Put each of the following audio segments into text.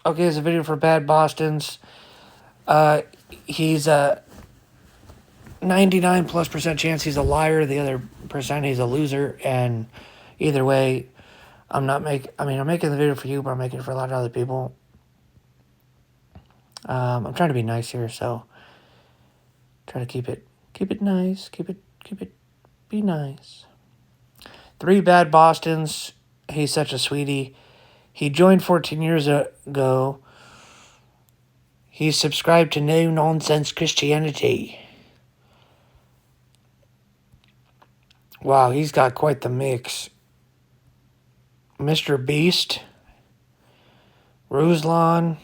Okay, it's a video for Bad Boston's. He's a 99+% chance he's a liar. The other percent he's a loser. And either way, I'm making the video for you, but I'm making it for a lot of other people. I'm trying to be nice here, so try to keep it nice. Be nice. 3 Bad Bostons. He's such a sweetie. He joined 14 years ago. He's subscribed to No Nonsense Christianity. Wow, he's got quite the mix. Mr. Beast, Ruslan,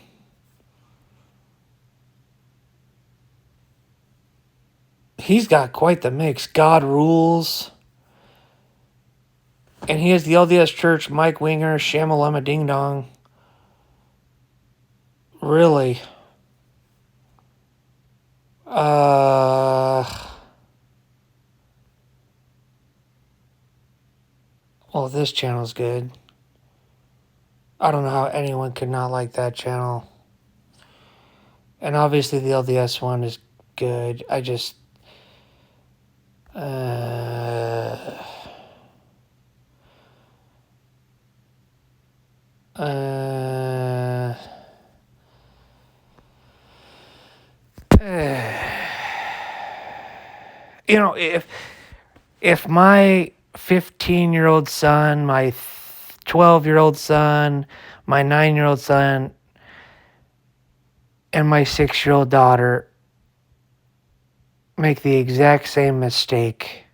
he's got quite the mix. God Rules. And he has the LDS Church, Mike Winger, Shamalama Ding Dong. Really? Well, this channel's good. I don't know how anyone could not like that channel. And obviously the LDS one is good. I just... you know, if my 15-year-old son, my 12-year-old son, my 9-year-old son, and my 6-year-old daughter make the exact same mistake,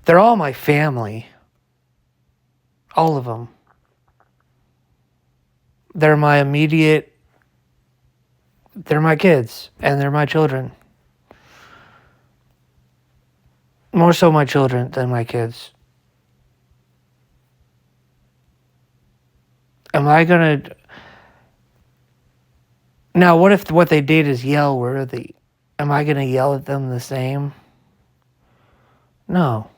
they're all my family. All of them. They're my kids, and they're my children. More so my children than my kids. Am I gonna... Now, what if what they did is yell worthy? Am I gonna yell at them the same? No.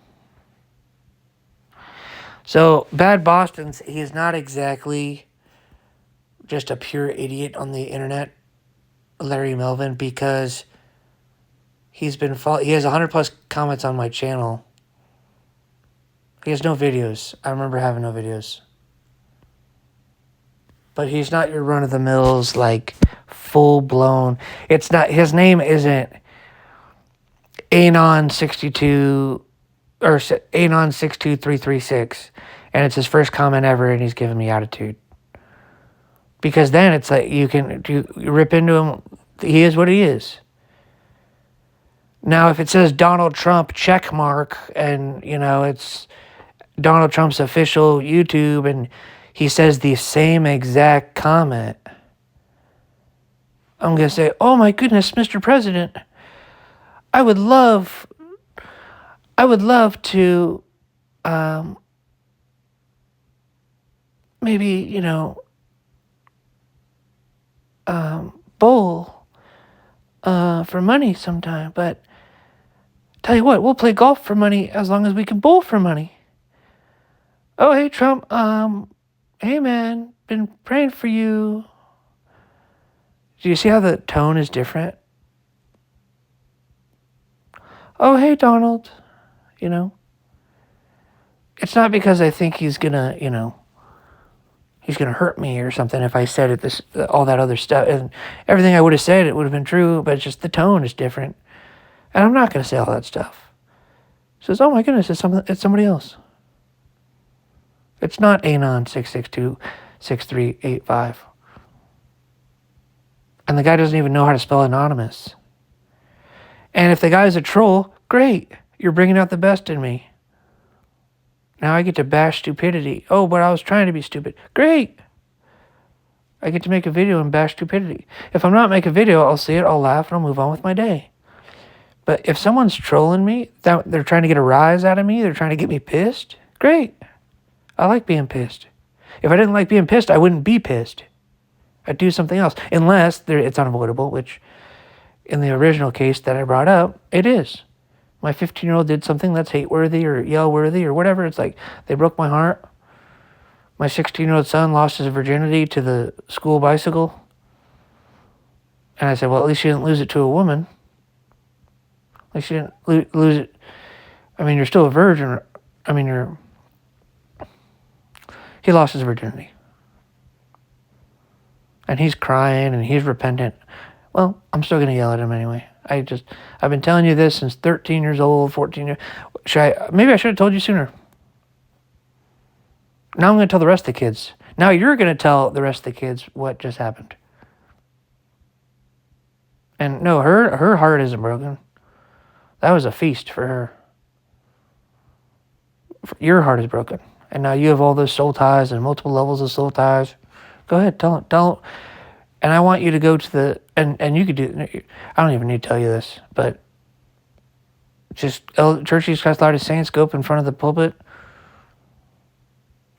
So, Bad Boston's, he is not exactly just a pure idiot on the internet, Larry Melvin, because he has 100+ comments on my channel. He has no videos. I remember having no videos. But he's not your run-of-the-mills, like, full-blown... It's not... His name isn't Anon62... Or Anon62336. And it's his first comment ever, and he's giving me attitude. Because then it's like, you rip into him. He is what he is. Now, if it says Donald Trump check mark, and, it's Donald Trump's official YouTube, and he says the same exact comment, I'm going to say, oh my goodness, Mr. President, I would love to, maybe, bowl, for money sometime, but tell you what, we'll play golf for money as long as we can bowl for money. Oh, hey, Trump, hey, man, been praying for you. Do you see how the tone is different? Oh, hey, Donald, It's not because I think he's gonna, he's gonna hurt me or something if I said it, all that other stuff. And everything I would have said, it would have been true, but it's just the tone is different. And I'm not gonna say all that stuff. He says, oh my goodness, it's somebody else. It's not Anon6626385. And the guy doesn't even know how to spell anonymous. And if the guy's a troll, great. You're bringing out the best in me. Now I get to bash stupidity. Oh, but I was trying to be stupid. Great. I get to make a video and bash stupidity. If I'm not making a video, I'll see it, I'll laugh, and I'll move on with my day. But if someone's trolling me, they're trying to get a rise out of me, they're trying to get me pissed, great. I like being pissed. If I didn't like being pissed, I wouldn't be pissed. I'd do something else. Unless it's unavoidable, which in the original case that I brought up, it is. My 15-year-old did something that's hate-worthy or yell-worthy or whatever. It's like, they broke my heart. My 16-year-old son lost his virginity to the school bicycle. And I said, well, at least you didn't lose it to a woman. At least you didn't lose it. I mean, you're still a virgin. I mean, he lost his virginity. And he's crying and he's repentant. Well, I'm still going to yell at him anyway. I've been telling you this since 13 years old, 14 years. Maybe I should have told you sooner. Now I'm going to tell the rest of the kids. Now you're going to tell the rest of the kids what just happened. And no, her heart isn't broken. That was a feast for her. Your heart is broken. And now you have all those soul ties and multiple levels of soul ties. Go ahead, tell. And I want you to go to the, and you could do, I don't even need to tell you this, but just Church of Jesus Christ Latter-day Saints, go up in front of the pulpit.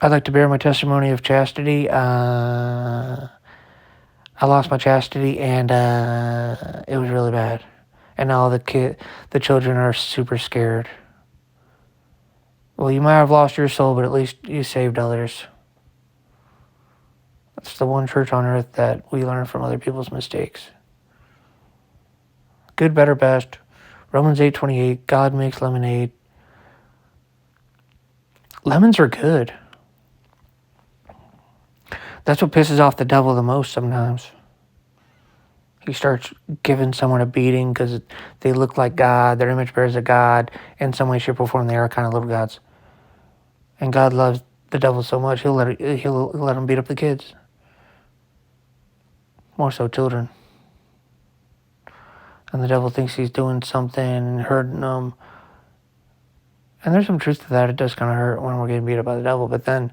I'd like to bear my testimony of chastity. I lost my chastity, and it was really bad. And now the children are super scared. Well, you might have lost your soul, but at least you saved others. It's the one church on earth that we learn from other people's mistakes. Good, better, best. Romans 8:28. God makes lemonade. Lemons are good. That's what pisses off the devil the most sometimes. He starts giving someone a beating because they look like God. Their image bears a God. In some way, shape, or form, they are kind of little gods. And God loves the devil so much, he'll let him beat up the kids. More so children. And the devil thinks he's doing something and hurting them. And there's some truth to that. It does kind of hurt when we're getting beat up by the devil. But then,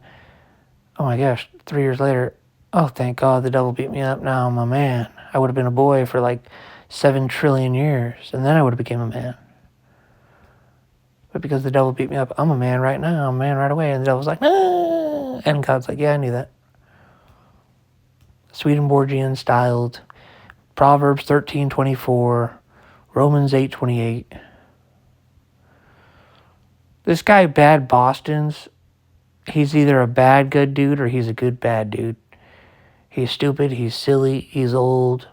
oh my gosh, 3 years later, oh, thank God the devil beat me up. Now I'm a man. I would have been a boy for like 7 trillion years. And then I would have become a man. But because the devil beat me up, I'm a man right now. I'm a man right away. And the devil's like, ah. And God's like, yeah, I knew that. Swedenborgian styled. Proverbs 13:24. Romans 8:28. This guy, Bad Boston's, he's either a bad good dude or he's a good bad dude. He's stupid, he's silly, he's old.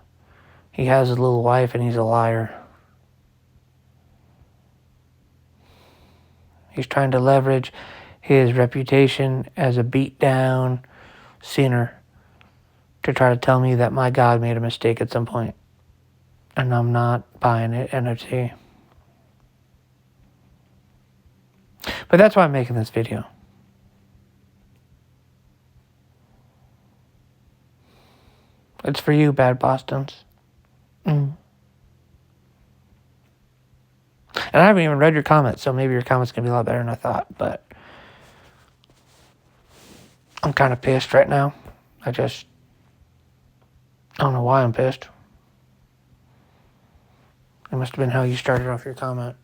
He has a little wife and he's a liar. He's trying to leverage his reputation as a beat down sinner to try to tell me that my God made a mistake at some point. And I'm not buying it, NFT. But that's why I'm making this video. It's for you, Bad Bostons. And I haven't even read your comments, so maybe your comments can be a lot better than I thought, but I'm kind of pissed right now. I don't know why I'm pissed. It must have been how you started off your comment.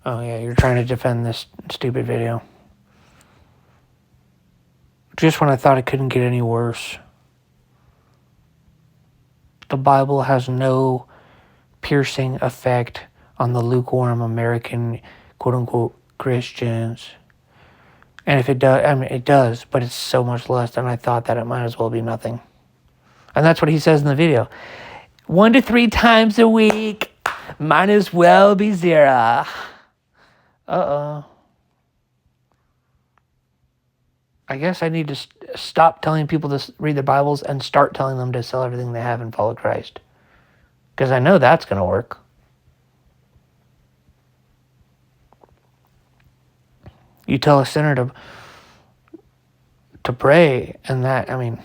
Oh yeah, you're trying to defend this stupid video. Just when I thought it couldn't get any worse. The Bible has no piercing effect on the lukewarm American quote-unquote Christians. And if it does, I mean, it does, but it's so much less than I thought that it might as well be nothing. And that's what he says in the video. 1 to 3 times a week, might as well be 0. Uh-oh. I guess I need to stop telling people to read their Bibles and start telling them to sell everything they have and follow Christ. Because I know that's going to work. You tell a sinner to pray, and that, I mean,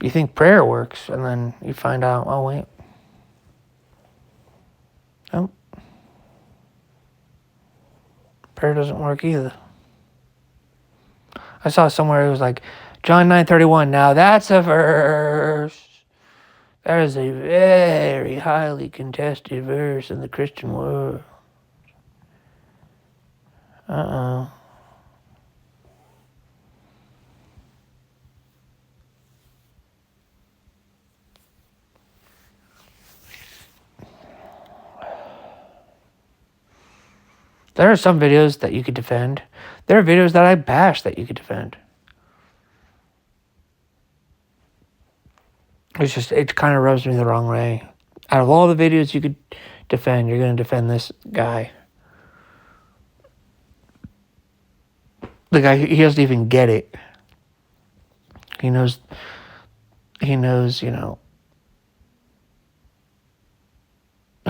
you think prayer works, and then you find out, oh, wait. Nope. Prayer doesn't work either. I saw somewhere it was like, John 9:31. Now that's a verse. That is a very highly contested verse in the Christian world. Uh-oh. There are some videos that you could defend. There are videos that I bash that you could defend. It's just, it kind of rubs me the wrong way. Out of all the videos you could defend, you're going to defend this guy. The guy, he doesn't even get it. He knows, you know,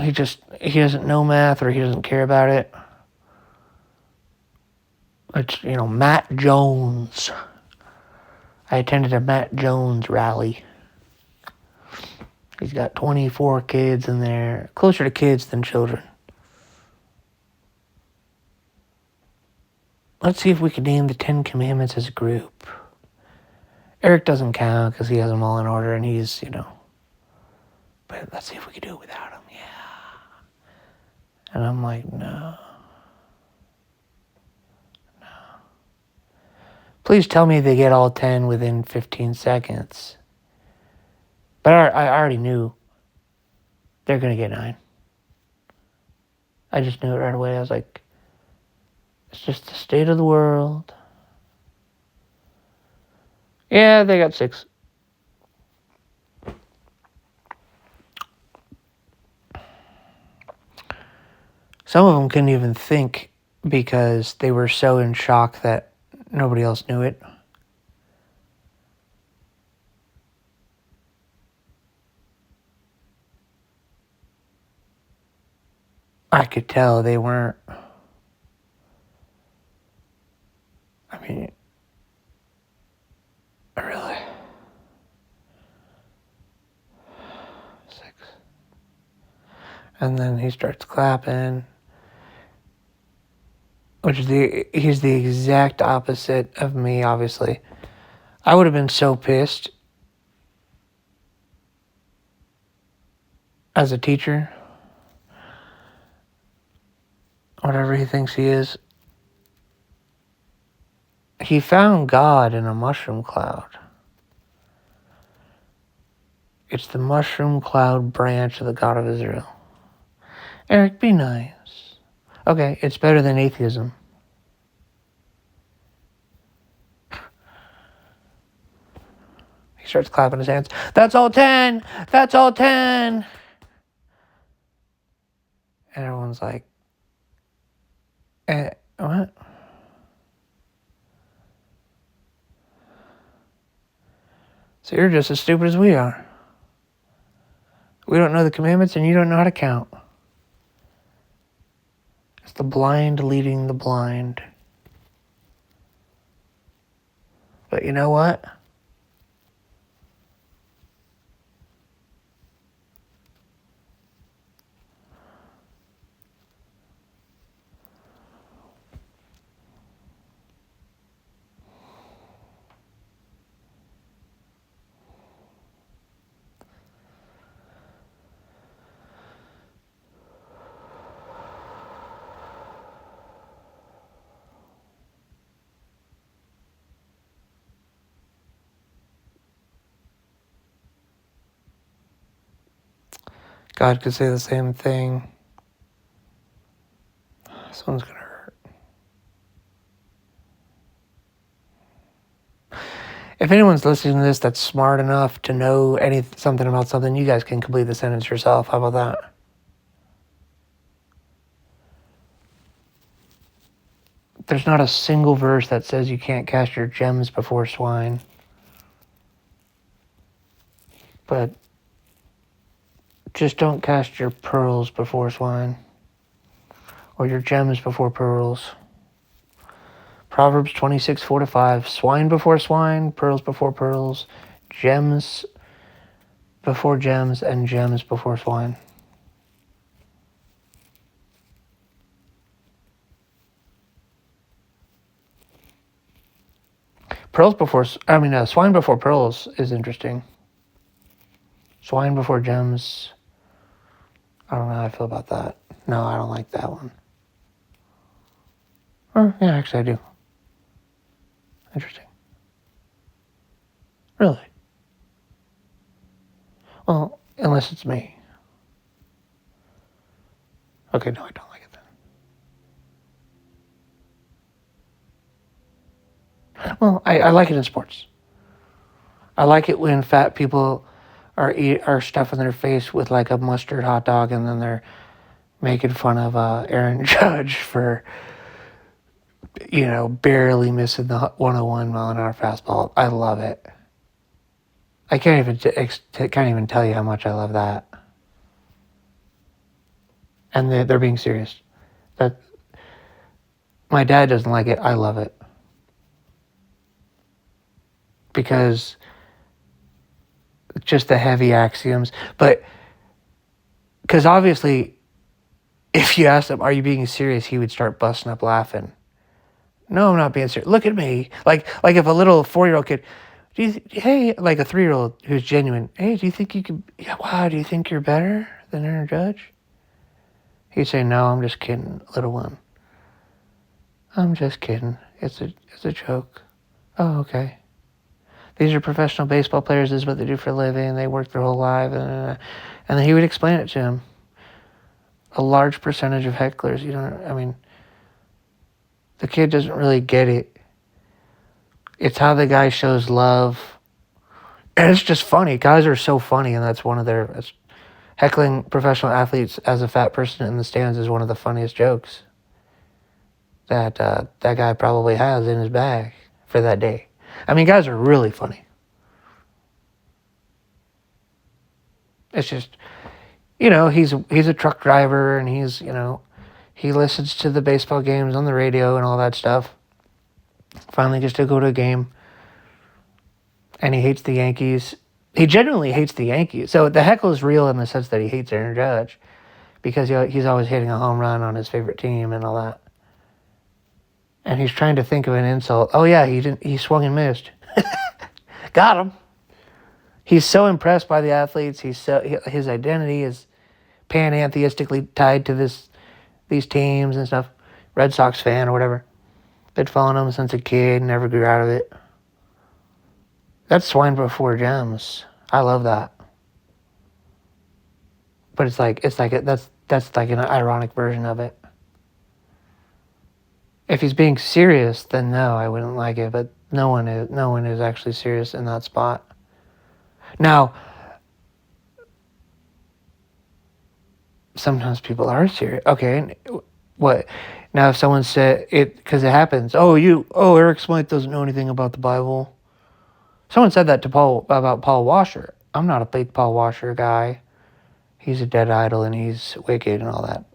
he doesn't know math, or he doesn't care about it. It's, Matt Jones. I attended a Matt Jones rally. He's got 24 kids in there, closer to kids than children. Let's see if we can name the 10 Commandments as a group. Eric doesn't count because he has them all in order, and he's, But let's see if we can do it without him. Yeah. And I'm like, no. Please tell me they get all 10 within 15 seconds. But I already knew they're going to get 9. I just knew it right away. I was like, it's just the state of the world. Yeah, they got 6. Some of them couldn't even think because they were so in shock that nobody else knew it. I could tell they weren't. I mean, really. 6. And then he starts clapping. He's the exact opposite of me, obviously. I would have been so pissed as a teacher. Whatever he thinks he is. He found God in a mushroom cloud. It's the mushroom cloud branch of the God of Israel. Eric, be nice. Okay, it's better than atheism. He starts clapping his hands. That's all 10! That's all 10! And everyone's like, what? So you're just as stupid as we are. We don't know the commandments and you don't know how to count. It's the blind leading the blind. But you know what? God could say the same thing. This one's going to hurt. If anyone's listening to this that's smart enough to know something about something, you guys can complete the sentence yourself. How about that? There's not a single verse that says you can't cast your gems before swine. But just don't cast your pearls before swine. Or your gems before pearls. Proverbs 26, 4-5. Swine before swine, pearls before pearls, gems before gems, and gems before swine. Swine before pearls is interesting. Swine before gems. I don't know how I feel about that. No, I don't like that one. Yeah, actually I do. Interesting. Really? Well, unless it's me. Okay, no, I don't like it then. Well, I like it in sports. I like it when fat people are stuffing their face with like a mustard hot dog, and then they're making fun of Aaron Judge for barely missing the 101 mile an hour fastball. I love it. I can't even tell you how much I love that. And they're being serious. That my dad doesn't like it. I love it because just the heavy axioms. But because obviously, if you asked him, "Are you being serious?" he would start busting up laughing. No, I'm not being serious. Look at me. Like if a little 4-year-old kid, hey, like a 3-year-old who's genuine. Hey, do you think you could? Yeah, wow. Do you think you're better than Aaron Judge? He'd say, "No, I'm just kidding, little one. I'm just kidding. It's a joke." Oh, okay. These are professional baseball players. This is what they do for a living. They work their whole life, and then he would explain it to him. A large percentage of hecklers, the kid doesn't really get it. It's how the guy shows love. And it's just funny. Guys are so funny, and that's one of their... Heckling professional athletes as a fat person in the stands is one of the funniest jokes that that guy probably has in his bag for that day. Guys are really funny. It's just, he's a truck driver, and he listens to the baseball games on the radio and all that stuff. Finally gets to go to a game, and he hates the Yankees. He genuinely hates the Yankees. So the heckle is real in the sense that he hates Aaron Judge because he's always hitting a home run on his favorite team and all that. And he's trying to think of an insult. Oh yeah, he swung and missed. Got him. He's so impressed by the athletes. His identity is pantheistically tied to these teams and stuff. Red Sox fan or whatever. Been following them since a kid, never grew out of it. That's swine before gems. I love that. But that's like an ironic version of it. If he's being serious, then no, I wouldn't like it. But no one is actually serious in that spot. Now, sometimes people are serious. Okay, what? Now, if someone said it, because it happens. Eric Smythe doesn't know anything about the Bible. Someone said that to about Paul Washer. I'm not a big Paul Washer guy. He's a dead idol and he's wicked and all that.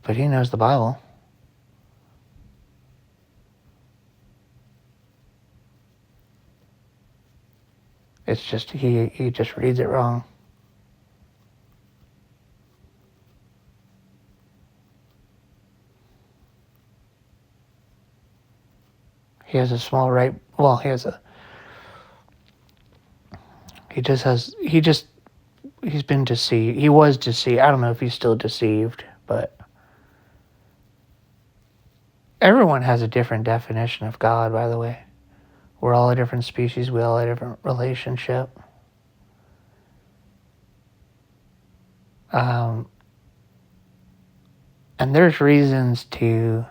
But he knows the Bible. It's just he just reads it wrong. He has a small right. Well, he's been deceived. He was deceived. I don't know if he's still deceived, but everyone has a different definition of God, by the way. We're all a different species. We all have a different relationship. And there's reasons to...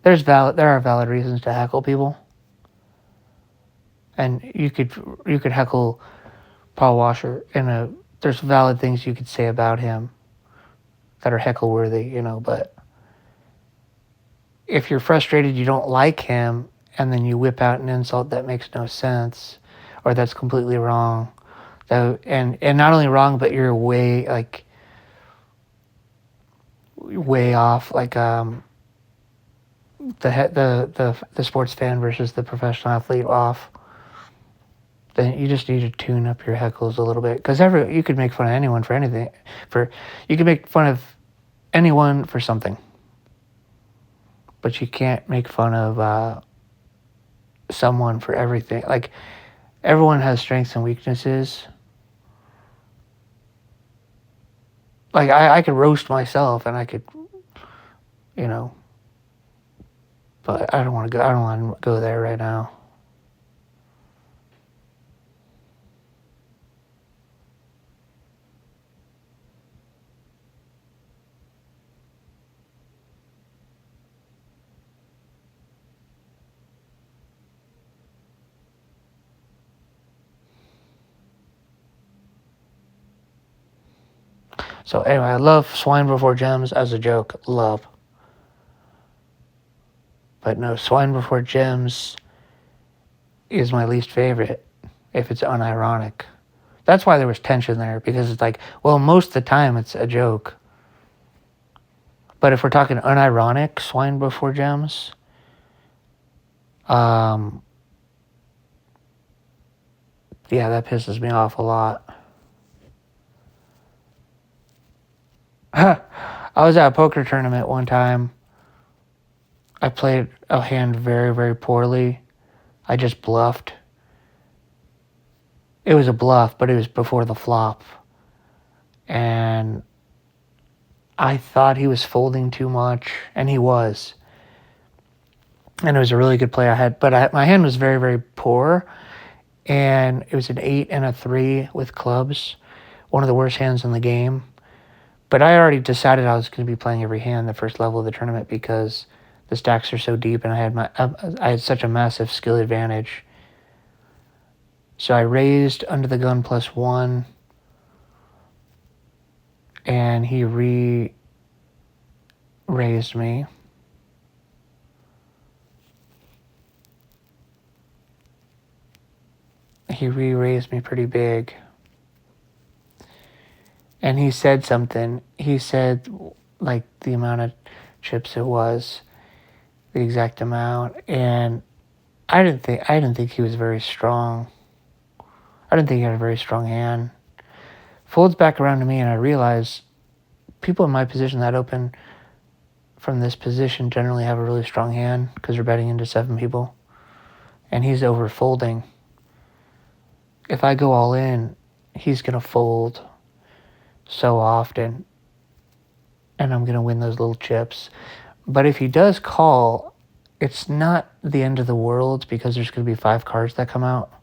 There are valid reasons to heckle people. And you could heckle Paul Washer there's valid things you could say about him that are heckle worthy, but if you're frustrated, you don't like him, and then you whip out an insult that makes no sense or that's completely wrong. And not only wrong, but you're way off, like the sports fan versus the professional athlete off. Then you just need to tune up your heckles a little bit, because you could make fun of anyone for anything. You could make fun of anyone for something, but you can't make fun of someone for everything. Like, everyone has strengths and weaknesses. Like, I could roast myself, and I could, but I don't want to go there right now. So anyway, I love swine before gems as a joke. Love. But no, swine before gems is my least favorite if it's unironic. That's why there was tension there, because it's like, well, most of the time it's a joke. But if we're talking unironic swine before gems, yeah, that pisses me off a lot. I was at a poker tournament one time. I played a hand very, very poorly. I just bluffed. It was a bluff, but it was before the flop. And I thought he was folding too much, and he was. And it was a really good play I had, but my hand was very, very poor, and it was an 8 and a 3 with clubs, one of the worst hands in the game. But I already decided I was going to be playing every hand the first level of the tournament because the stacks are so deep, and I had such a massive skill advantage. So I raised under the gun +1, and he raised me. He raised me pretty big. And he said something. He said, like, the amount of chips it was, the exact amount. And I didn't think he was very strong. I didn't think he had a very strong hand. Folds back around to me, and I realize people in my position that open from this position generally have a really strong hand because they're betting into 7 people. And he's over folding. If I go all in, he's going to fold so often, and I'm going to win those little chips. But if he does call, it's not the end of the world because there's going to be 5 cards that come out,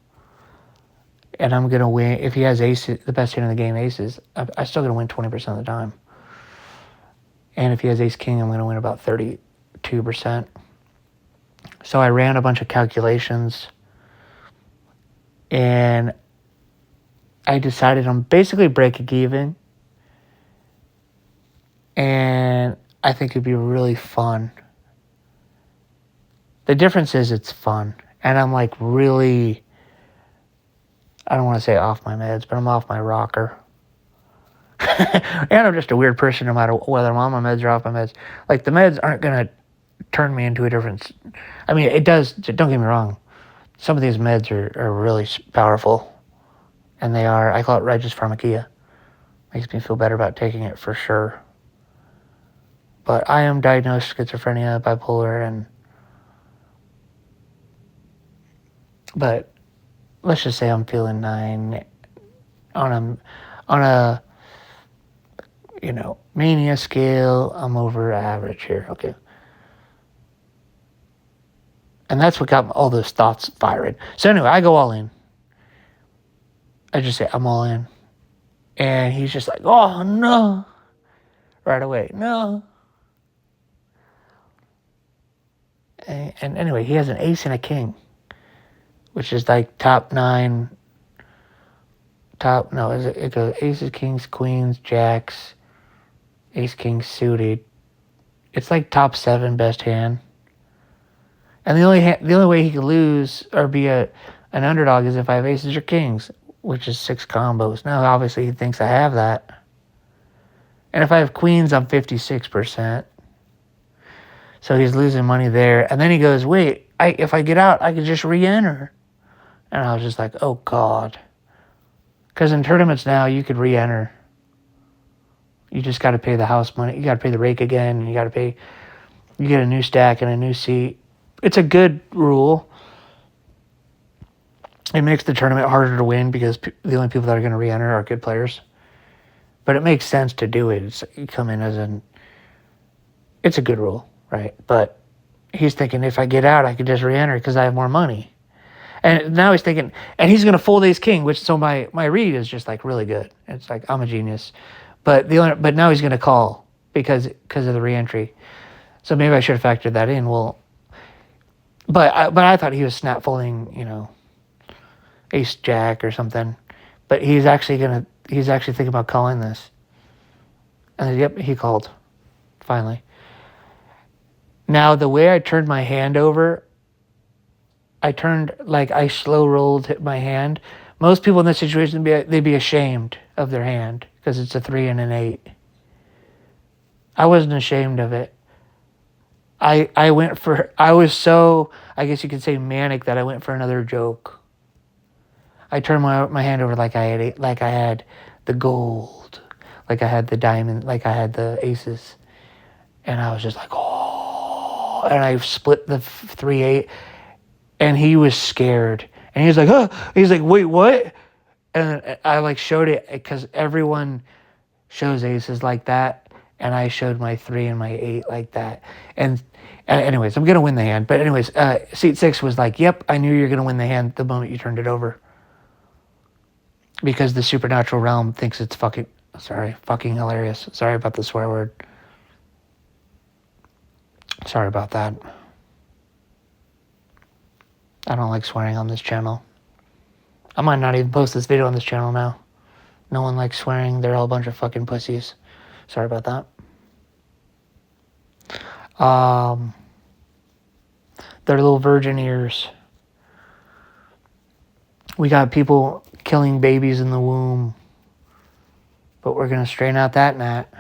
and I'm going to win. If he has aces, the best hand in the game, aces, I'm still going to win 20% of the time. And if he has ace-king, I'm going to win about 32%. So I ran a bunch of calculations, and I decided I'm basically breaking even. And I think it'd be really fun. The difference is it's fun. And I'm like really, I don't want to say off my meds, but I'm off my rocker. And I'm just a weird person no matter whether I'm on my meds or off my meds. Like, the meds aren't going to turn me into a different... I mean, it does, don't get me wrong. Some of these meds are really powerful. And they are, I call it Regis Pharmakia. Makes me feel better about taking it for sure. But I am diagnosed schizophrenia, bipolar, but let's just say I'm feeling 9 on a mania scale. I'm over average here, okay. And that's what got all those thoughts firing. So anyway, I go all in. I just say I'm all in, and he's just like, oh no, right away, no. And anyway, he has an ace and a king, which is like top 9. It goes aces, kings, queens, jacks, ace, king suited. It's like top 7 best hand. And the only way he could lose or be an underdog is if I have aces or kings, which is 6 combos. Now, obviously, he thinks I have that. And if I have queens, I'm 56%. So he's losing money there. And then he goes, wait, if I get out, I could just re-enter. And I was just like, oh, God. Because in tournaments now, you could re-enter. You just got to pay the house money. You got to pay the rake again. And you get a new stack and a new seat. It's a good rule. It makes the tournament harder to win because the only people that are going to re-enter are good players. But it makes sense to do it. You come in it's a good rule. Right, but he's thinking if I get out, I can just re-enter because I have more money. And now he's thinking, and he's going to fold ace king, which so my read is just like really good. It's like I'm a genius, but now he's going to call because of the re-entry. So maybe I should have factored that in. Well, but I thought he was snap folding, ace jack or something. But he's actually thinking about calling this. And then, yep, he called. Finally. Now, the way I turned my hand over, I slow rolled my hand. Most people in this situation, they'd be ashamed of their hand because it's a 3 and an 8. I wasn't ashamed of it. I was so, I guess you could say, manic that I went for another joke. I turned my hand over like I had the gold, like I had the diamond, like I had the aces. And I was just like, oh, and I split the 3-8, and he was scared. And he was like, oh, he's like, wait, what? And I like showed it because everyone shows aces like that. And I showed my 3 and my 8 like that. And anyways, I'm going to win the hand. But anyways, seat 6 was like, yep, I knew you were going to win the hand the moment you turned it over. Because the supernatural realm thinks it's fucking hilarious. Sorry about the swear word. Sorry about that. I don't like swearing on this channel. I might not even post this video on this channel now. No one likes swearing. They're all a bunch of fucking pussies. Sorry about that. Their little virgin ears. We got people killing babies in the womb. But we're going to straighten out that gnat.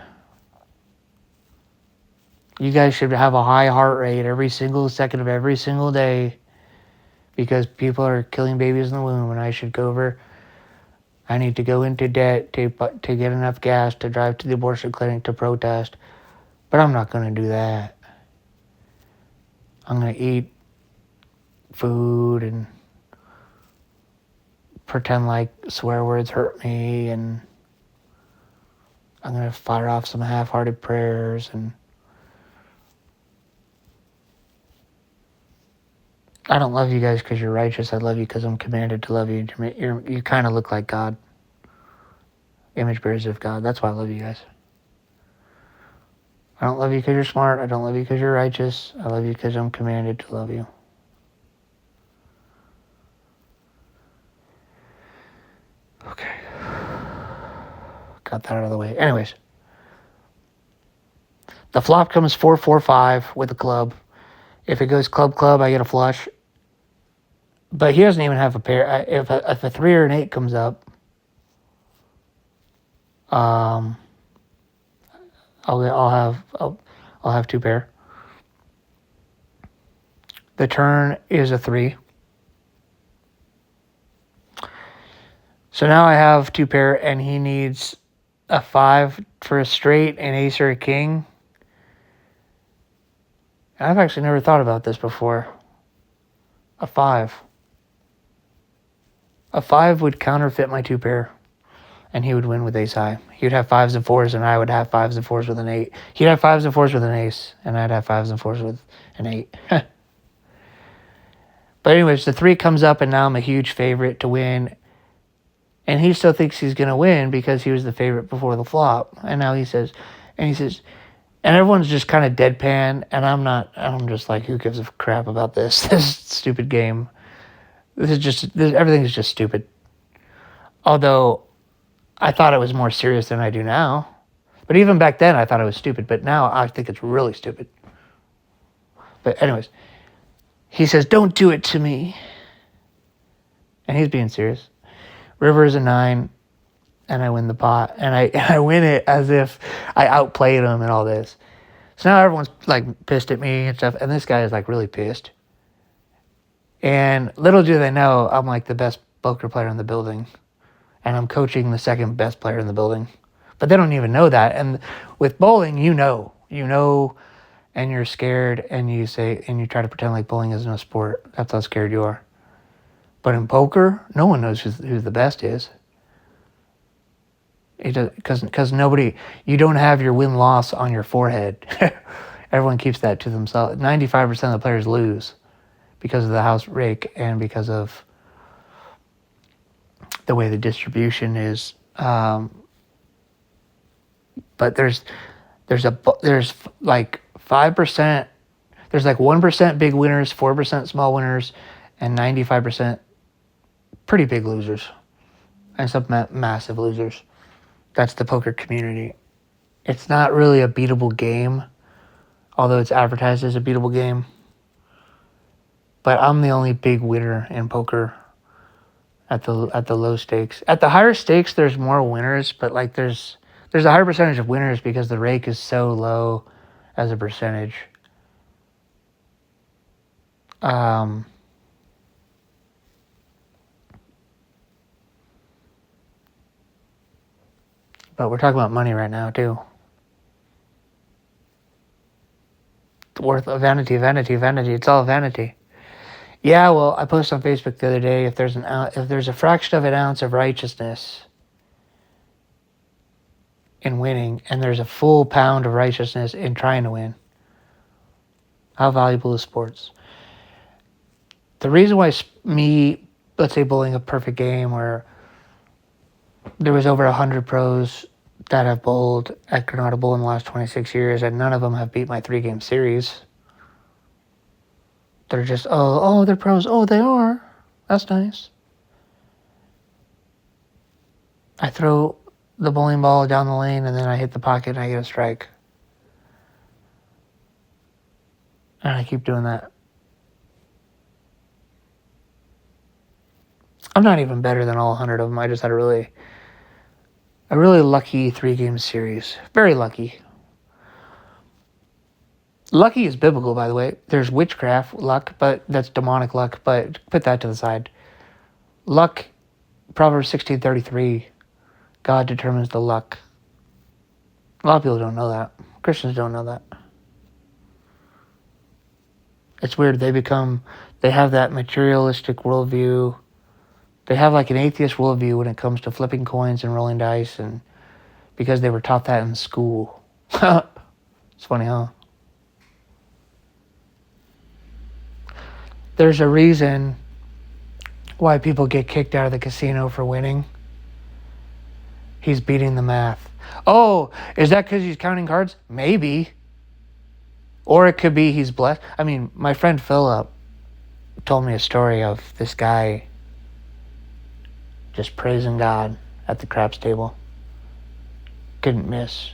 You guys should have a high heart rate every single second of every single day. Because people are killing babies in the womb. And I should go over. I need to go into debt to get enough gas to drive to the abortion clinic to protest. But I'm not going to do that. I'm going to eat food and pretend like swear words hurt me. And I'm going to fire off some half-hearted prayers. And I don't love you guys because you're righteous. I love you because I'm commanded to love you. You kind of look like God. Image bearers of God. That's why I love you guys. I don't love you because you're smart. I don't love you because you're righteous. I love you because I'm commanded to love you. Okay. Got that out of the way. Anyways. The flop comes 4-4-5 with a club. If it goes club, I get a flush. But he doesn't even have a pair. If a 3 or an 8 comes up, I'll have 2 pair. The turn is a 3. So now I have 2 pair, and he needs a 5 for a straight, an ace or a king. I've actually never thought about this before. A 5. A 5 would counterfeit my 2 pair. And he would win with ace high. He would have 5s and 4s, and I would have 5s and 4s with an 8. He'd have 5s and 4s with an ace, and I'd have 5s and 4s with an 8. But anyways, the 3 comes up, and now I'm a huge favorite to win. And he still thinks he's going to win because he was the favorite before the flop. And now he says, and everyone's just kind of deadpan, and I'm just like, who gives a crap about this stupid game? Everything is just stupid. Although I thought it was more serious than I do now. But even back then, I thought it was stupid. But now I think it's really stupid. But anyways, he says, don't do it to me. And he's being serious. River is a 9, and I win the pot. And I win it as if I outplayed him and all this. So now everyone's like pissed at me and stuff. And this guy is like really pissed. And little do they know, I'm like the best poker player in the building. And I'm coaching the second best player in the building. But they don't even know that. And with bowling, you know, and you're scared, and you try to pretend like bowling isn't a sport. That's how scared you are. But in poker, no one knows who the best is. Because you don't have your win-loss on your forehead. Everyone keeps that to themselves. 95% of the players lose because of the house rake and because of the way the distribution is. But there's like 5%, there's like 1% big winners, 4% small winners, and 95% pretty big losers. And some massive losers. That's the poker community. It's not really a beatable game, although it's advertised as a beatable game. But I'm the only big winner in poker at the low stakes. At the higher stakes, there's more winners, but like there's a higher percentage of winners because the rake is so low as a percentage. But we're talking about money right now too. Worth of vanity. It's all vanity. Yeah, well, I posted on Facebook the other day if there's a fraction of an ounce of righteousness in winning, and there's a full pound of righteousness in trying to win, how valuable is sports? The reason why me, let's say, bowling a perfect game where there was over 100 pros that have bowled at Granada Bowl in the last 26 years, and none of them have beat my 3-game series. They're just, they're pros. Oh, they are. That's nice. I throw the bowling ball down the lane, and then I hit the pocket, and I get a strike. And I keep doing that. I'm not even better than all 100 of them. I just had a really lucky 3-game series. Very lucky. Lucky is biblical, by the way. There's witchcraft luck, but that's demonic luck, but put that to the side. Luck, Proverbs 16:33, God determines the luck. A lot of people don't know that. Christians don't know that. It's weird. They have that materialistic worldview. They have like an atheist worldview when it comes to flipping coins and rolling dice, and because they were taught that in school. It's funny, huh? There's a reason why people get kicked out of the casino for winning. He's beating the math. Oh, is that because he's counting cards? Maybe. Or it could be he's blessed. I mean, my friend Philip told me a story of this guy just praising God at the craps table. Couldn't miss.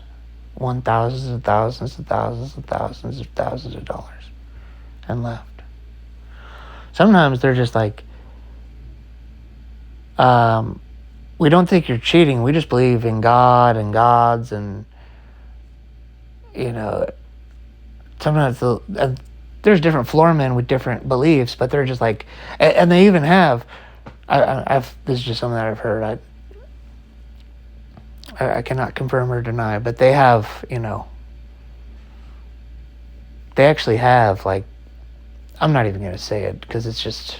Won thousands and thousands and thousands and thousands and thousands of dollars and left. Sometimes they're just like, we don't think you're cheating. We just believe in God and gods, and sometimes there's different floormen with different beliefs, but they're just like, and they even have. This is just something that I've heard. I cannot confirm or deny, but they have, they actually have, like, I'm not even going to say it because it's just,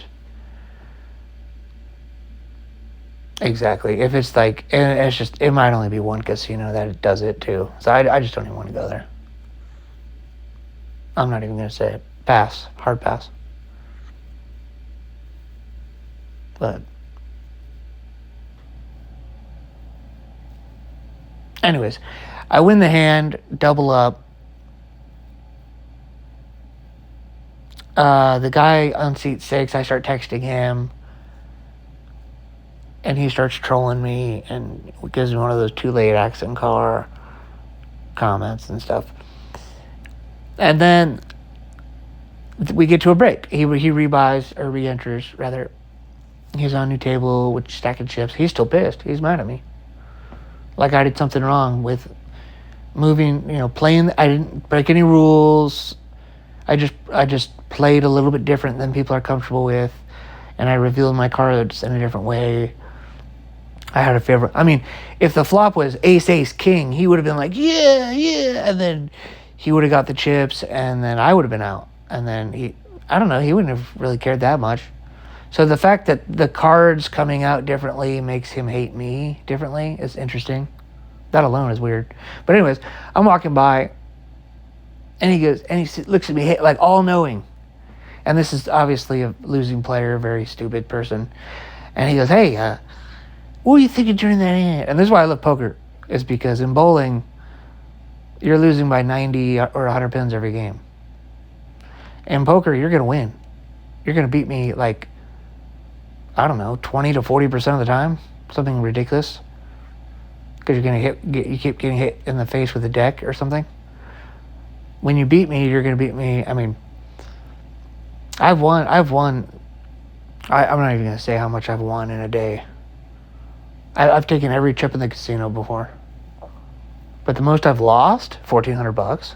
exactly. If it's like, and it's just, it might only be one casino that does it too. So I just don't even want to go there. I'm not even going to say it. Pass. Hard pass. But anyways, I win the hand, double up. The guy on seat 6, I start texting him, and he starts trolling me and gives me one of those too late accent car comments and stuff. And then we get to a break. He rebuys, or re-enters, rather. He's on a new table with stacking chips. He's still pissed. He's mad at me. Like I did something wrong with moving, playing. I didn't break any rules. I just played a little bit different than people are comfortable with, and I revealed my cards in a different way. I had a favorite. I mean, if the flop was ace, ace, king, he would have been like, yeah, and then he would have got the chips, and then I would have been out. And then he wouldn't have really cared that much. So the fact that the cards coming out differently makes him hate me differently is interesting. That alone is weird. But anyways, I'm walking by, and he looks at me like all-knowing. And this is obviously a losing player, a very stupid person. And he goes, hey, what were you thinking during that hand? And this is why I love poker, is because in bowling, you're losing by 90 or 100 pins every game. In poker, you're going to win. You're going to beat me like, I don't know, 20 to 40% of the time. Something ridiculous. because you keep getting hit in the face with a deck or something. When you beat me, you're gonna beat me. I mean, I've won. I'm not even gonna say how much I've won in a day. I've taken every chip in the casino before, but the most I've lost, $1,400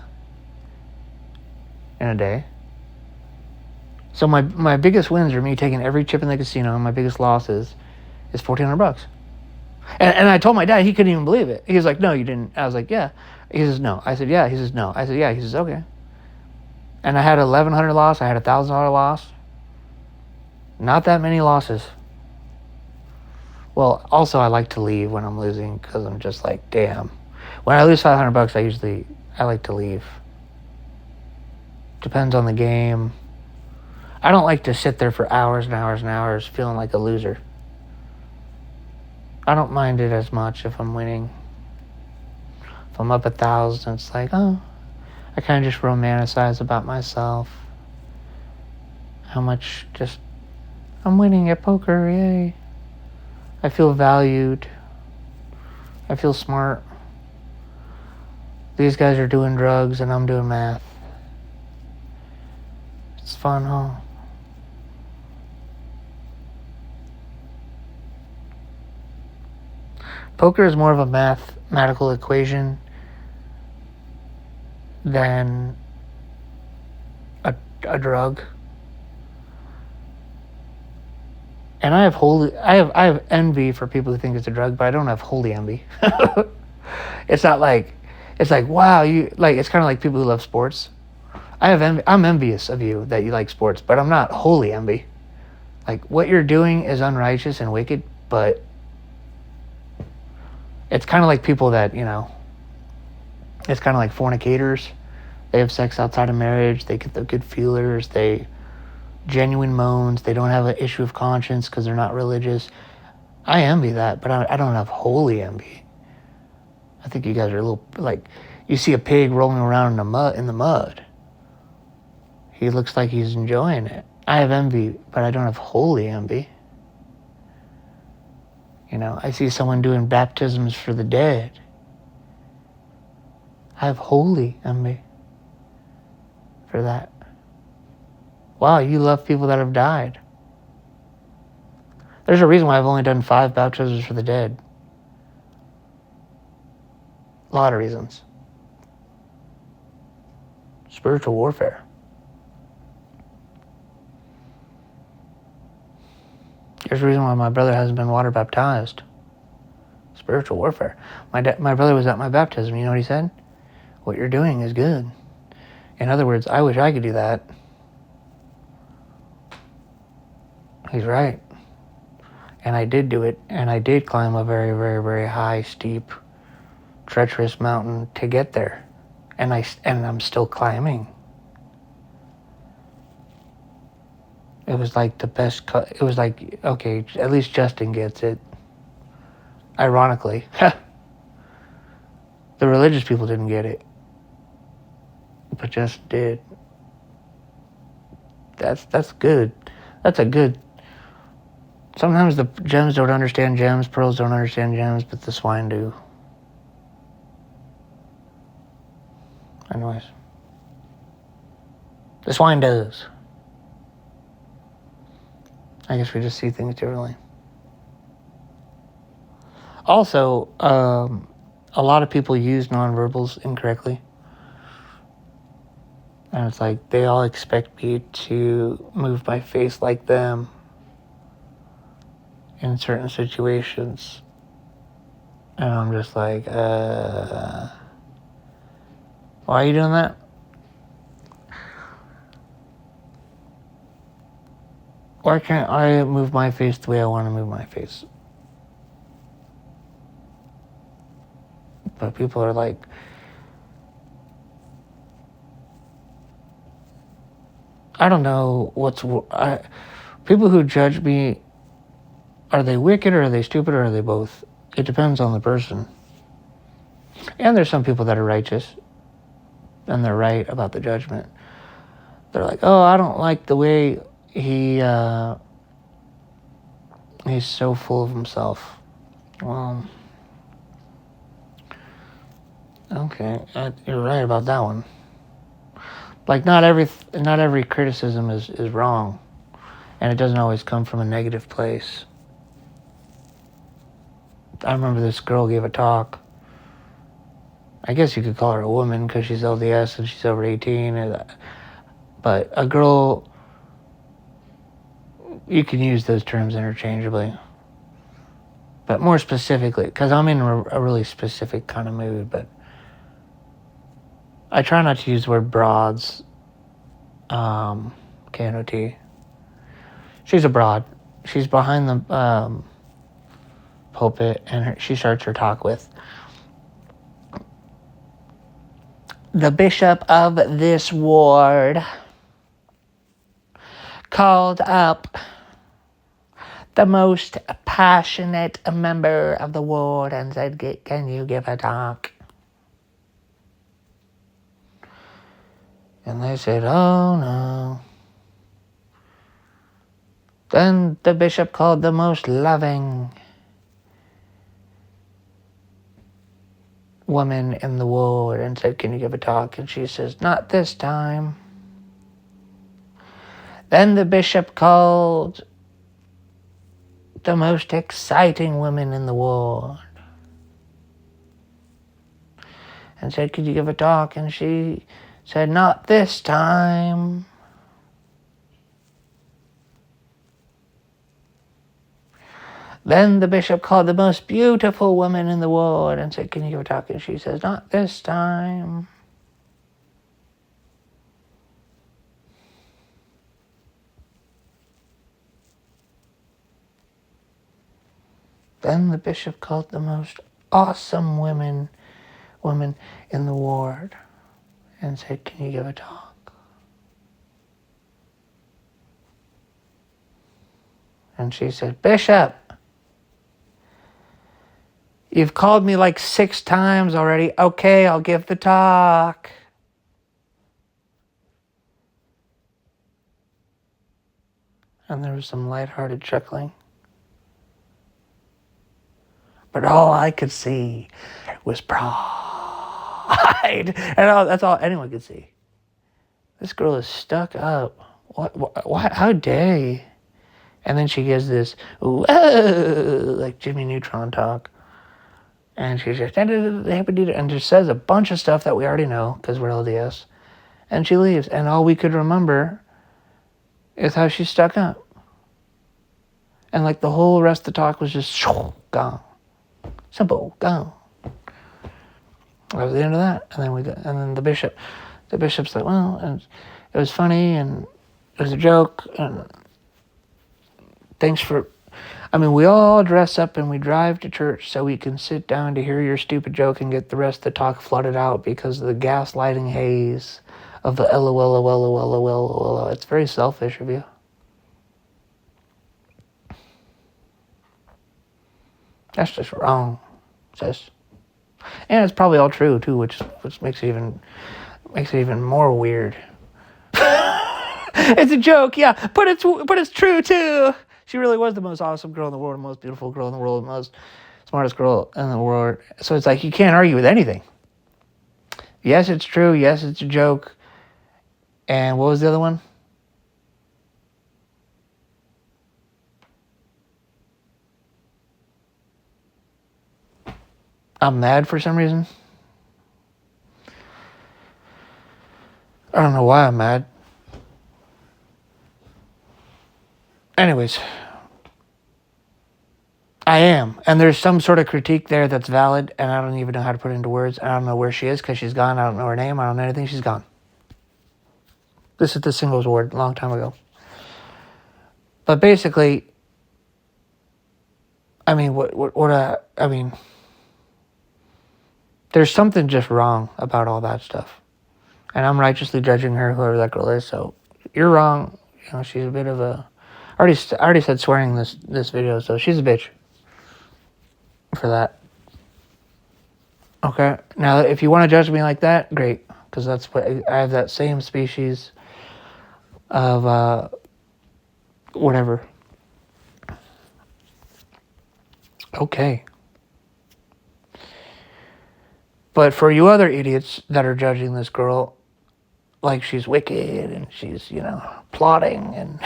in a day. So my biggest wins are me taking every chip in the casino, and my biggest losses is $1,400. And I told my dad, he couldn't even believe it. He was like, "No, you didn't." I was like, "Yeah." He says, "No." I said, "Yeah." He says, "No." I said, "Yeah." He says, "Okay." And I had $1,100 loss. I had $1,000 loss. Not that many losses. Well, also I like to leave when I'm losing because I'm just like, damn. When I lose $500, I like to leave. Depends on the game. I don't like to sit there for hours and hours and hours feeling like a loser. I don't mind it as much if I'm winning. If I'm up 1,000, it's like, oh, I kind of just romanticize about myself. How much just, I'm winning at poker, yay. I feel valued. I feel smart. These guys are doing drugs and I'm doing math. It's fun, huh? Poker is more of a mathematical equation than a drug. And I have envy for people who think it's a drug, but I don't have holy envy. It's not like, it's like, wow, it's kind of like people who love sports. I'm envious of you that you like sports, but I'm not holy envy. Like, what you're doing is unrighteous and wicked, but it's kind of like people that, it's kind of like fornicators. They have sex outside of marriage. They get the good feelers. They genuine moans. They don't have an issue of conscience because they're not religious. I envy that, but I don't have holy envy. I think you guys are a little, like, you see a pig rolling around in the mud. He looks like he's enjoying it. I have envy, but I don't have holy envy. I see someone doing baptisms for the dead. I have holy envy for that. Wow, you love people that have died. There's a reason why I've only done 5 baptisms for the dead. A lot of reasons. Spiritual warfare. There's a reason why my brother hasn't been water baptized. Spiritual warfare. My brother was at my baptism. You know what he said? What you're doing is good. In other words, I wish I could do that. He's right. And I did do it. And I did climb a very, very, very high, steep, treacherous mountain to get there. And I'm still climbing. It was like the best it was like, okay, at least Justin gets it. Ironically. The religious people didn't get it. But Justin did. That's good. That's a good. Sometimes the gems don't understand gems, pearls don't understand gems, but the swine do. Anyways. The swine does. I guess we just see things differently. Also, a lot of people use nonverbals incorrectly. And it's like they all expect me to move my face like them in certain situations. And I'm just like, why are you doing that? Why can't I move my face the way I want to move my face? But people are like, I don't know people who judge me, are they wicked or are they stupid or are they both? It depends on the person. And there's some people that are righteous and they're right about the judgment. They're like, oh, I don't like the way he's so full of himself. Well, Okay, you're right about that one. Like not every criticism is wrong, and it doesn't always come from a negative place. I remember this girl gave a talk. I guess you could call her a woman because she's LDS and she's over 18. But a girl, you can use those terms interchangeably. But more specifically, because I'm in a really specific kind of mood, but I try not to use the word broads, K-N-O-T. She's a broad. She's behind the pulpit, and she starts her talk with, the bishop of this ward called up the most passionate member of the ward and said, can you give a talk? And they said, oh no. Then the bishop called the most loving woman in the ward and said, can you give a talk? And she says, not this time. Then the bishop called the most exciting woman in the ward and said, could you give a talk? And she said, not this time. Then the bishop called the most beautiful woman in the ward and said, can you give a talk? And she says, not this time. Then the bishop called the most awesome woman in the ward and said, can you give a talk? And she said, Bishop, you've called me like 6 times already. Okay, I'll give the talk. And there was some lighthearted chuckling. But all I could see was pride. And that's all anyone could see. This girl is stuck up. What? How dare you? And then she gives this, whoa, like Jimmy Neutron talk. And she just, and just says a bunch of stuff that we already know because we're LDS. And she leaves. And all we could remember is how she stuck up. And like the whole rest of the talk was just gone. Simple, gone. That was the end of that. And then the bishop's like, well, and it was funny and it was a joke and thanks for, we all dress up and we drive to church so we can sit down to hear your stupid joke and get the rest of the talk flooded out because of the gaslighting haze of the LOL. It's very selfish of you. That's just wrong, sis. And it's probably all true too, which makes it even more weird. It's a joke, yeah, but it's true too. She really was the most awesome girl in the world, the most beautiful girl in the world, the most smartest girl in the world. So it's like you can't argue with anything. Yes, it's true. Yes, it's a joke. And what was the other one? I'm mad for some reason. I don't know why I'm mad. Anyways, I am. And there's some sort of critique there that's valid, and I don't even know how to put it into words. I don't know where she is because she's gone. I don't know her name. I don't know anything. She's gone. This is the singles ward a long time ago. But basically, there's something just wrong about all that stuff. And I'm righteously judging her, whoever that girl is. So you're wrong. She's a bit of a... I already said swearing this video, so she's a bitch for that. Okay? Now, if you want to judge me like that, great. Because that's what... I have that same species of... whatever. Okay. But for you other idiots that are judging this girl like she's wicked and she's, plotting and,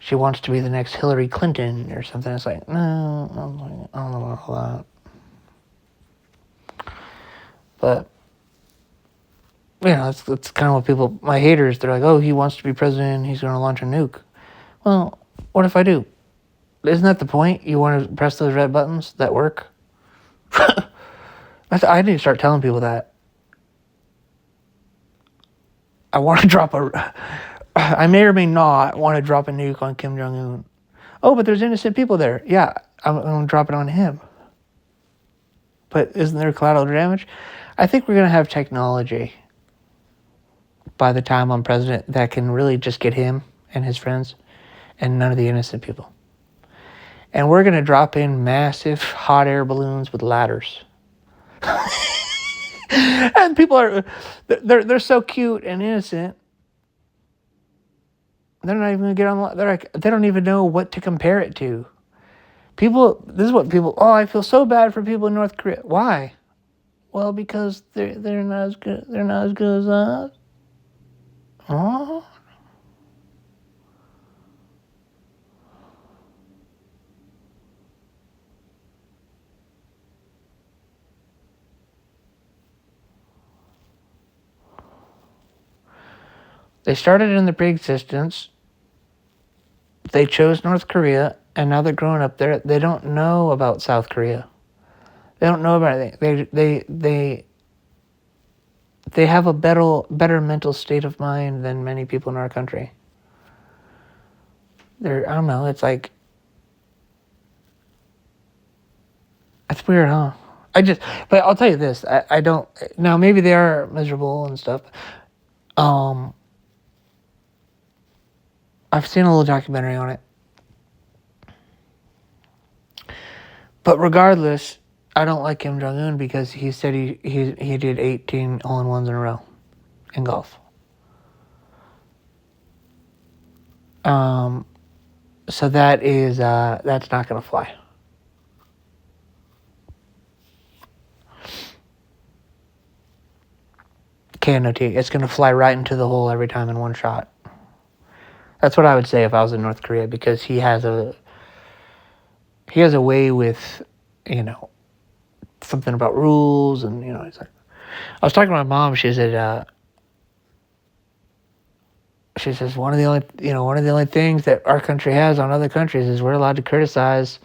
she wants to be the next Hillary Clinton or something, it's like, no, I don't know about all that. But, it's kind of what people, my haters, they're like, oh, he wants to be president, he's going to launch a nuke. Well, what if I do? Isn't that the point? You want to press those red buttons that work? I need to start telling people that. I want to I may or may not want to drop a nuke on Kim Jong-un. Oh, but there's innocent people there. Yeah, I'm going to drop it on him. But isn't there collateral damage? I think we're going to have technology by the time I'm president that can really just get him and his friends and none of the innocent people. And we're going to drop in massive hot air balloons with ladders. And people they're so cute and innocent. They're not even going to get on. They don't even know what to compare it to. This is what people, I feel so bad for people in North Korea. Why? Well, because they're not as good. They're not as good as us. Oh. They started in the pre-existence. They chose North Korea, and now they're growing up there. They don't know about South Korea. They don't know about it. They have a better mental state of mind than many people in our country. I don't know. It's like, it's weird, huh? But I'll tell you this. I don't. Now maybe they are miserable and stuff. I've seen a little documentary on it. But regardless, I don't like Kim Jong-un because he said he did 18 hole-in-ones in a row in golf. So that's not going to fly. KNOT. It's going to fly right into the hole every time in one shot. That's what I would say if I was in North Korea, because he has a way with, something about rules, and he's like, I was talking to my mom. She said, one of the only things that our country has on other countries is we're allowed to criticize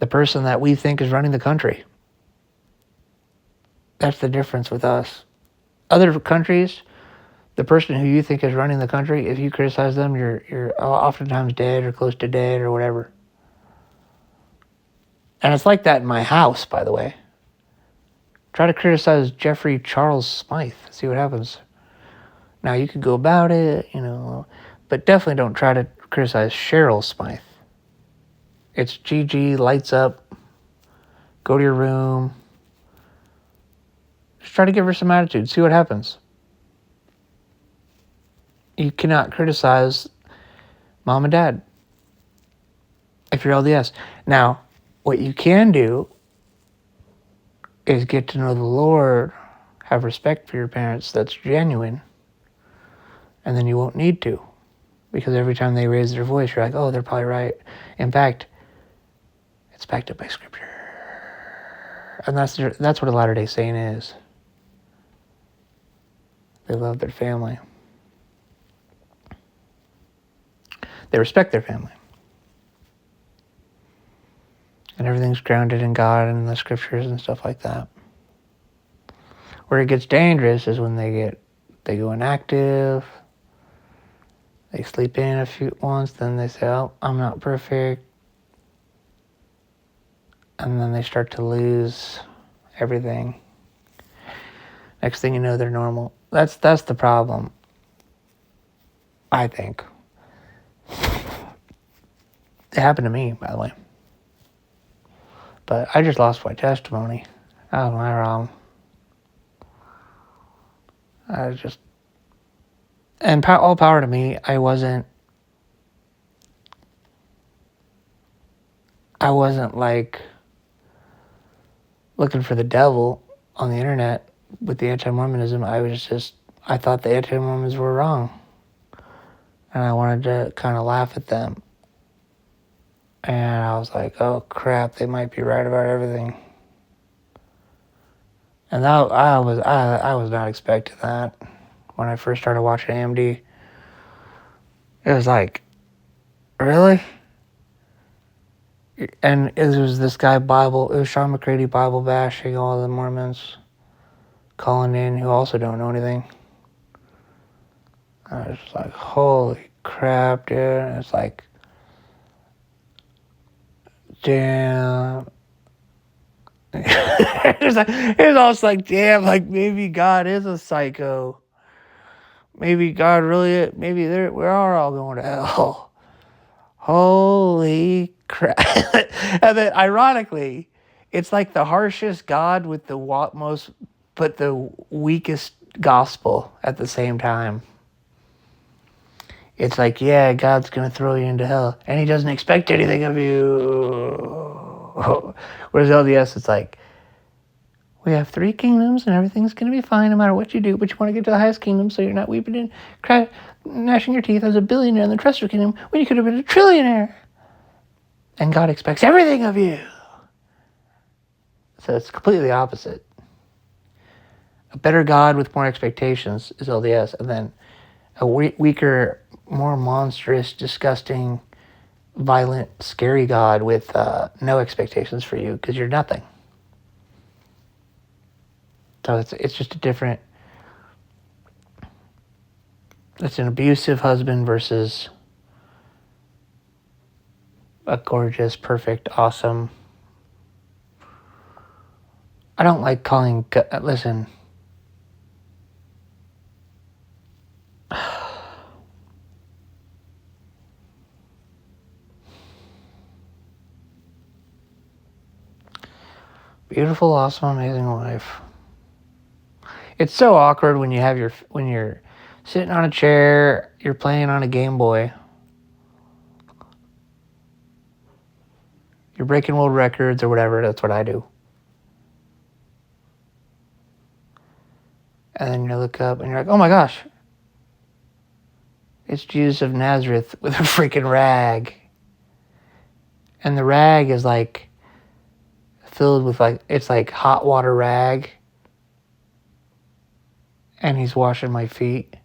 the person that we think is running the country. That's the difference with us. Other countries, the person who you think is running the country, if you criticize them, you're oftentimes dead or close to dead or whatever. And it's like that in my house, by the way. Try to criticize Jeffrey Charles Smythe. See what happens. Now, you could go about it, but definitely don't try to criticize Cheryl Smythe. It's GG, lights up, go to your room. Just try to give her some attitude. See what happens. You cannot criticize mom and dad if you're LDS. Now, what you can do is get to know the Lord, have respect for your parents that's genuine, and then you won't need to. Because every time they raise their voice, you're like, oh, they're probably right. In fact, it's backed up by Scripture. And that's what a Latter-day Saint is. They love their family. They respect their family. And everything's grounded in God and the Scriptures and stuff like that. Where it gets dangerous is when they go inactive. They sleep in a few once, then they say, oh, I'm not perfect. And then they start to lose everything. Next thing you know, they're normal. That's the problem, I think. It happened to me, by the way. But I just lost my testimony. That was my wrong. And all power to me, I wasn't like looking for the devil on the internet with the anti-Mormonism. I thought the anti-Mormons were wrong. And I wanted to kind of laugh at them. And I was like, oh crap, they might be right about everything. And I was not expecting that when I first started watching AMD. It was like, really? And it was this guy it was Sean McCready Bible bashing all the Mormons calling in who also don't know anything. I was just like, holy crap, dude. And it's like, damn. It was almost like, damn, like maybe God is a psycho. Maybe God really, maybe we are all going to hell. Holy crap. And then ironically, it's like the harshest God with the but the weakest gospel at the same time. It's like, yeah, God's going to throw you into hell, and he doesn't expect anything of you. Whereas LDS, it's like, we have 3 kingdoms, and everything's going to be fine no matter what you do, but you want to get to the highest kingdom so you're not weeping and gnashing your teeth as a billionaire in the Trester Kingdom when you could have been a trillionaire. And God expects everything of you. So it's completely the opposite. A better God with more expectations is LDS, and then a weaker, more monstrous, disgusting, violent, scary God with no expectations for you because you're nothing. So it's just a different. It's an abusive husband versus a gorgeous, perfect, awesome. I don't like calling. Listen. Beautiful, awesome, amazing wife. It's so awkward when you're sitting on a chair, you're playing on a Game Boy. You're breaking world records or whatever, that's what I do. And then you look up and you're like, oh my gosh. It's Jesus of Nazareth with a freaking rag. And the rag is like filled with it's like hot water rag. And he's washing my feet.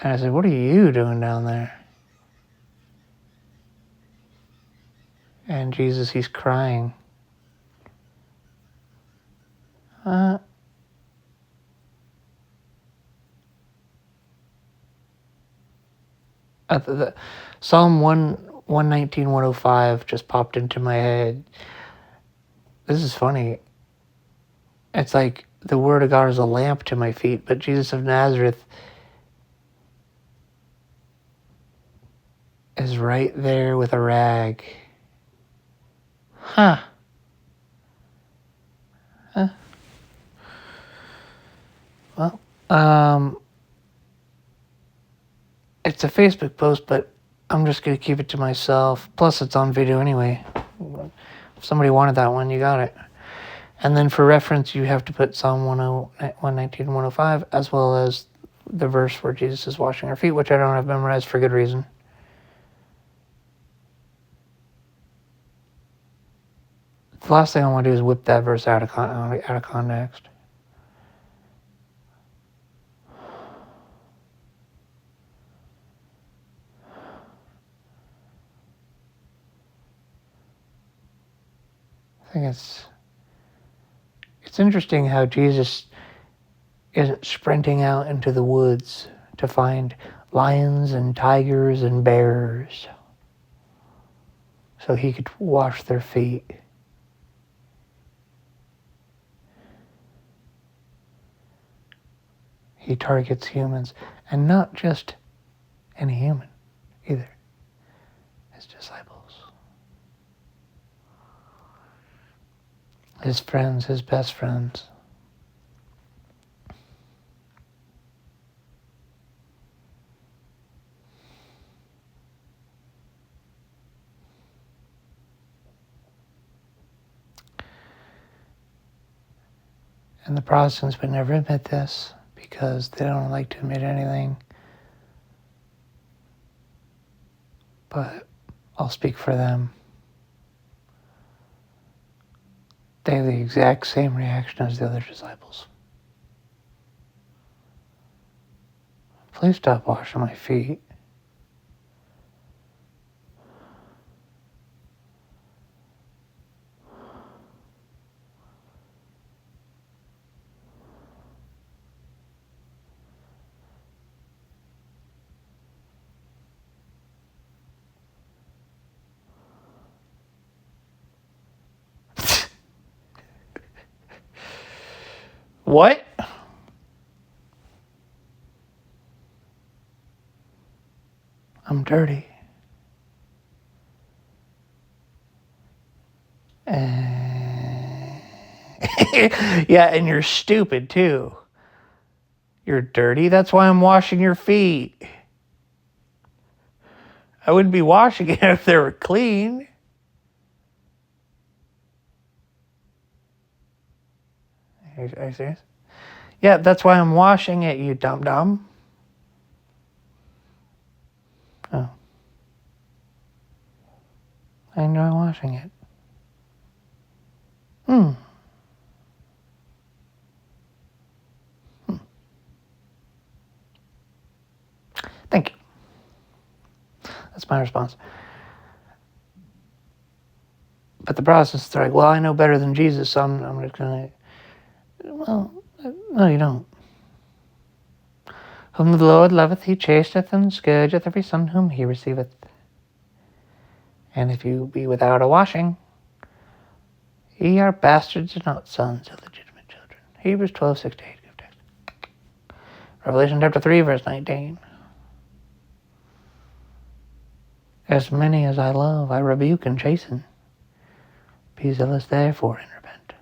And I said, what are you doing down there? And Jesus, he's crying. Psalm 119, 105 just popped into my head. This is funny. It's like the word of God is a lamp to my feet, but Jesus of Nazareth is right there with a rag. Huh. Well, it's a Facebook post, but I'm just going to keep it to myself. Plus, it's on video anyway. If somebody wanted that one, you got it. And then for reference, you have to put Psalm 119 and 105, as well as the verse where Jesus is washing our feet, which I don't have memorized for good reason. The last thing I want to do is whip that verse out of context. I think it's interesting how Jesus isn't sprinting out into the woods to find lions and tigers and bears so he could wash their feet. He targets humans, and not just any human either. His disciples. His friends, his best friends. And the Protestants would never admit this because they don't like to admit anything. But I'll speak for them. They have the exact same reaction as the other disciples. Please stop washing my feet. What? I'm dirty. Yeah, and you're stupid too. You're dirty. That's why I'm washing your feet. I wouldn't be washing it if they were clean. Are you serious? Yeah, that's why I'm washing it, you dum-dum. Oh. I enjoy washing it. Thank you. That's my response. But the Protestants are like, well, I know better than Jesus, so I'm just going to... Well, no, you don't. Whom the Lord loveth, he chasteth and scourgeth every son whom he receiveth. And if you be without a washing, ye are bastards and not sons, illegitimate children. Hebrews 12:6-8. Give text. Revelation chapter 3, verse 19. As many as I love, I rebuke and chasten. Be zealous therefore and repent.